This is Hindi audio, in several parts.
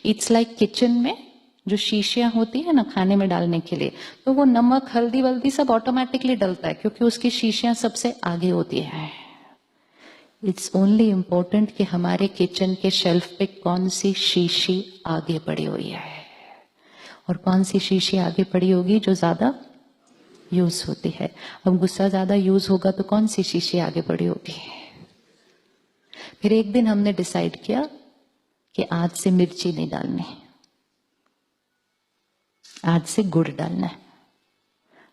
इट्स लाइक किचन में जो शीशियां होती है ना खाने में डालने के लिए, तो वो नमक हल्दी वल्दी सब ऑटोमेटिकली डलता है क्योंकि उसकी शीशियां सबसे आगे होती है। इट्स ओनली इम्पोर्टेंट कि हमारे किचन के शेल्फ पे कौन सी शीशी आगे पड़ी हुई है, और कौन सी शीशी आगे पड़ी होगी जो ज्यादा यूज होती है। अब गुस्सा ज्यादा यूज होगा तो कौन सी शीशी आगे पड़ी होगी। फिर एक दिन हमने डिसाइड किया कि आज से मिर्ची नहीं डालनी, आज से गुड़ डालना है।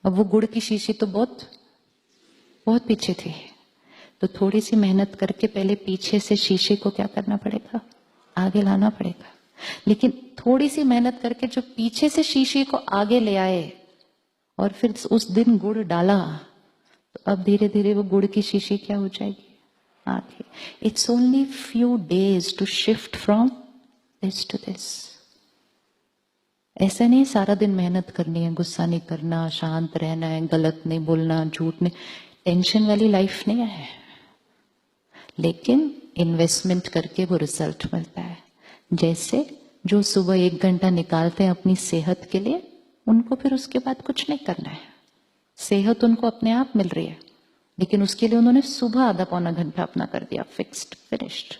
अब वो गुड़ की शीशी तो बहुत बहुत पीछे थी, तो थोड़ी सी मेहनत करके पहले पीछे से शीशे को क्या करना पड़ेगा, आगे लाना पड़ेगा। लेकिन थोड़ी सी मेहनत करके जो पीछे से शीशे को आगे ले आए और फिर उस दिन गुड़ डाला, तो अब धीरे धीरे वो गुड़ की शीशी क्या हो जाएगी, आगे। It's only few days to shift from this to this. ऐसा नहीं सारा दिन मेहनत करनी है, गुस्सा नहीं करना, शांत रहना है, गलत नहीं बोलना, झूठ नहीं, टेंशन वाली लाइफ नहीं है। लेकिन इन्वेस्टमेंट करके वो रिजल्ट मिलता है। जैसे जो सुबह 1 घंटा निकालते हैं अपनी सेहत के लिए, उनको फिर उसके बाद कुछ नहीं करना है, सेहत उनको अपने आप मिल रही है, लेकिन उसके लिए उन्होंने सुबह आधा पौना घंटा अपना कर दिया, फिक्स्ड, फिनिश्ड।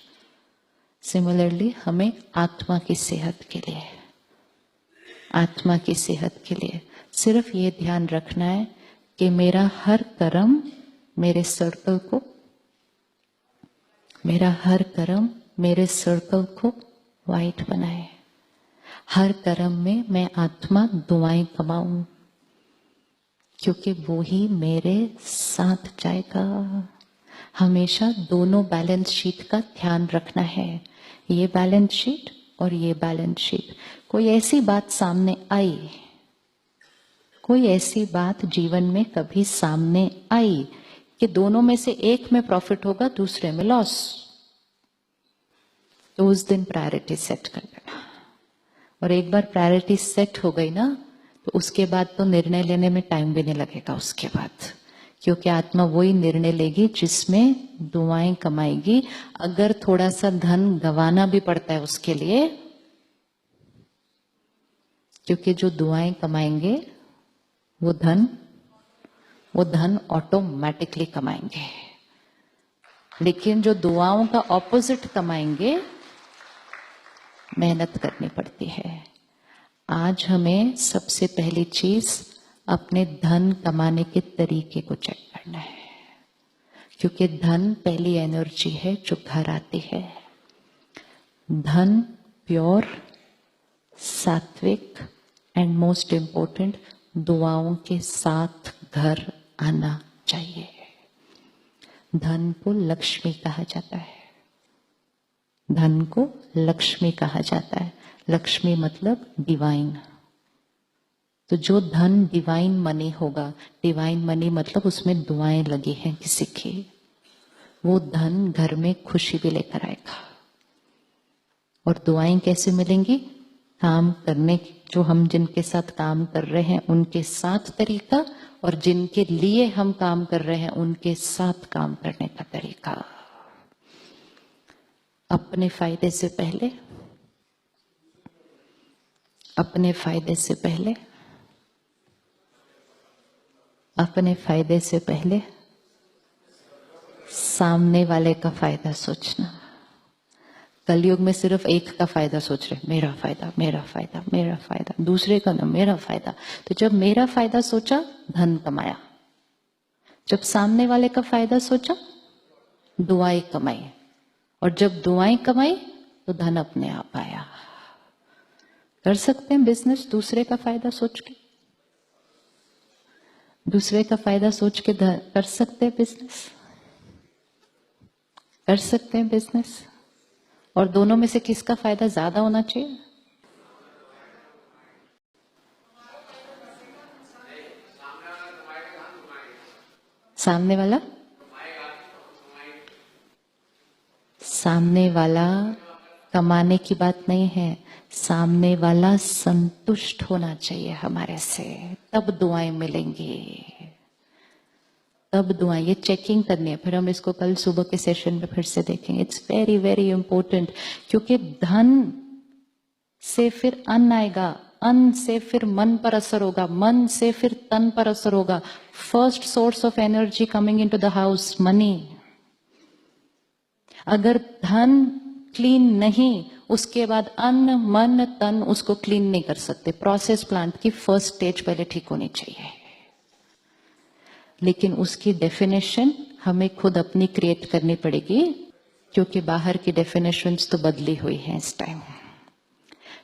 सिमिलरली हमें आत्मा की सेहत के लिए, आत्मा की सेहत के लिए सिर्फ ये ध्यान रखना है कि मेरा हर कर्म मेरे सर्कल को, मेरा हर कर्म मेरे सर्कल को वाइट बनाए। हर कर्म में मैं आत्मा दुआएं कमाऊं, क्योंकि वो ही मेरे साथ जाएगा। हमेशा दोनों बैलेंस शीट का ध्यान रखना है, ये बैलेंस शीट और ये बैलेंस शीट। कोई ऐसी बात सामने आई, कोई ऐसी बात जीवन में कभी सामने आई कि दोनों में से एक में प्रॉफिट होगा, दूसरे में लॉस, तो उस दिन प्रायोरिटी सेट कर देना। और एक बार प्रायोरिटी सेट हो गई ना, तो उसके बाद तो निर्णय लेने में टाइम भी नहीं लगेगा उसके बाद, क्योंकि आत्मा वही निर्णय लेगी जिसमें दुआएं कमाएगी। अगर थोड़ा सा धन गंवाना भी पड़ता है उसके लिए, क्योंकि जो दुआएं कमाएंगे वो धन ऑटोमेटिकली कमाएंगे। लेकिन जो दुआओं का ऑपोजिट कमाएंगे, मेहनत करनी पड़ती है। आज हमें सबसे पहली चीज अपने धन कमाने के तरीके को चेक करना है, क्योंकि धन पहली एनर्जी है जो घर आती है। धन प्योर, सात्विक एंड मोस्ट इंपॉर्टेंट दुआओं के साथ घर आना चाहिए। धन को लक्ष्मी कहा जाता है, धन को लक्ष्मी कहा जाता है। लक्ष्मी मतलब डिवाइन। तो जो धन डिवाइन मनी होगा, डिवाइन मनी मतलब उसमें दुआएं लगी हैं किसी की, वो धन घर में खुशी भी लेकर आएगा। और दुआएं कैसे मिलेंगी? काम करने, जो हम जिनके साथ काम कर रहे हैं उनके साथ तरीका, और जिनके लिए हम काम कर रहे हैं उनके साथ काम करने का तरीका। अपने फायदे से पहले, अपने फायदे से पहले, अपने फायदे से पहले सामने वाले का फायदा सोचना। कलयुग में सिर्फ एक का फायदा सोच रहे, मेरा फायदा, मेरा फायदा, मेरा फायदा, दूसरे का ना, मेरा फायदा। तो जब मेरा फायदा सोचा, धन कमाया। जब सामने वाले का फायदा सोचा, दुआएं कमाई। और जब दुआएं कमाई तो धन अपने आप आया। कर सकते हैं बिजनेस दूसरे का फायदा सोच के, दूसरे का फायदा सोच के कर सकते हैं बिजनेस, कर सकते हैं बिजनेस। और दोनों में से किसका फायदा ज्यादा होना चाहिए? सामने वाला, सामने वाला कमाने की बात नहीं है, सामने वाला संतुष्ट होना चाहिए हमारे से, तब दुआएं मिलेंगी, तब दुआएं। ये चेकिंग करनी है, फिर हम इसको कल सुबह के सेशन में फिर से देखेंगे। इट्स वेरी वेरी इंपॉर्टेंट, क्योंकि धन से फिर अन्न आएगा, अन्न से फिर मन पर असर होगा, मन से फिर तन पर असर होगा. First source of energy coming into the house, money. अगर धन क्लीन नहीं, उसके बाद अन्न मन तन उसको क्लीन नहीं कर सकते. प्रोसेस प्लांट की फर्स्ट स्टेज पहले ठीक होनी चाहिए, लेकिन उसकी डेफिनेशन हमें खुद अपनी क्रिएट करनी पड़ेगी, क्योंकि बाहर की डेफिनेशंस तो बदली हुई हैं इस टाइम.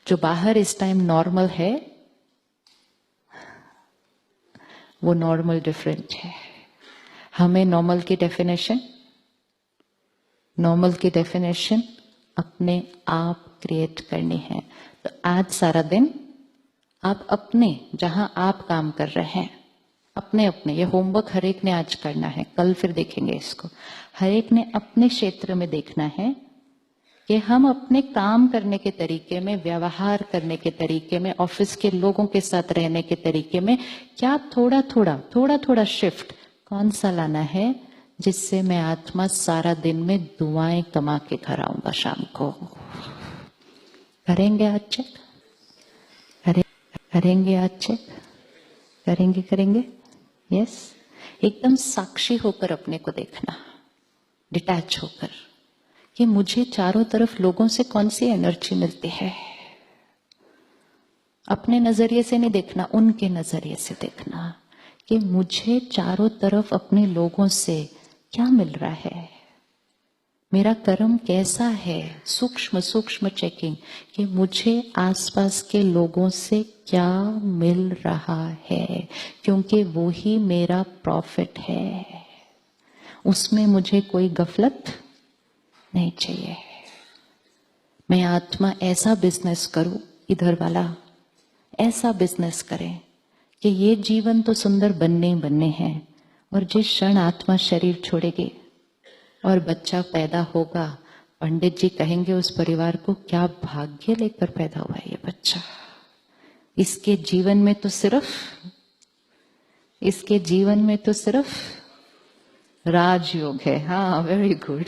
जो बाहर इस टाइम नॉर्मल है वो नॉर्मल डिफरेंट है. हमें नॉर्मल की डेफिनेशन अपने आप क्रिएट करनी है. तो आज सारा दिन आप अपने, जहां आप काम कर रहे हैं, अपने ये होमवर्क हर एक ने आज करना है, कल फिर देखेंगे इसको. हर एक ने अपने क्षेत्र में देखना है कि हम अपने काम करने के तरीके में, व्यवहार करने के तरीके में, ऑफिस के लोगों के साथ रहने के तरीके में क्या थोड़ा थोड़ा शिफ्ट कौन सा लाना है, जिससे मैं आत्मा सारा दिन में दुआएं कमा के घर आऊंगा शाम को. करेंगे आज चेक? करेंगे आज चेक? करेंगे. यस. एकदम साक्षी होकर अपने को देखना, डिटैच होकर, कि मुझे चारों तरफ लोगों से कौन सी एनर्जी मिलती है. अपने नजरिए से नहीं देखना, उनके नजरिए से देखना कि मुझे चारों तरफ अपने लोगों से क्या मिल रहा है, मेरा कर्म कैसा है. सूक्ष्म चेकिंग कि मुझे आसपास के लोगों से क्या मिल रहा है, क्योंकि वो ही मेरा प्रॉफिट है. उसमें मुझे कोई गफलत नहीं चाहिए. मैं आत्मा ऐसा बिजनेस करूं, इधर वाला ऐसा बिजनेस करें कि ये जीवन तो सुंदर बनने हैं, और जिस क्षण आत्मा शरीर छोड़ेगी और बच्चा पैदा होगा, पंडित जी कहेंगे उस परिवार को, क्या भाग्य लेकर पैदा हुआ है ये बच्चा. इसके जीवन में तो सिर्फ राजयोग है. हाँ, वेरी गुड.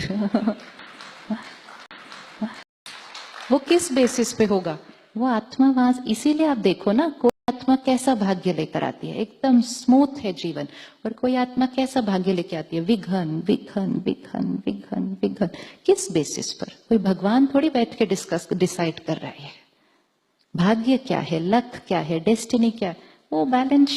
वो किस बेसिस पे होगा? वो आत्मा वहां, इसीलिए आप देखो ना, कोई आत्मा कैसा भाग्य लेकर आती है, एकदम स्मूथ है जीवन, और कोई आत्मा कैसा भाग्य लेके आती है, विघन. किस बेसिस पर? कोई भगवान थोड़ी बैठ के डिसाइड कर रहा है भाग्य क्या है, लक क्या है, डेस्टिनी क्या है. वो बैलेंस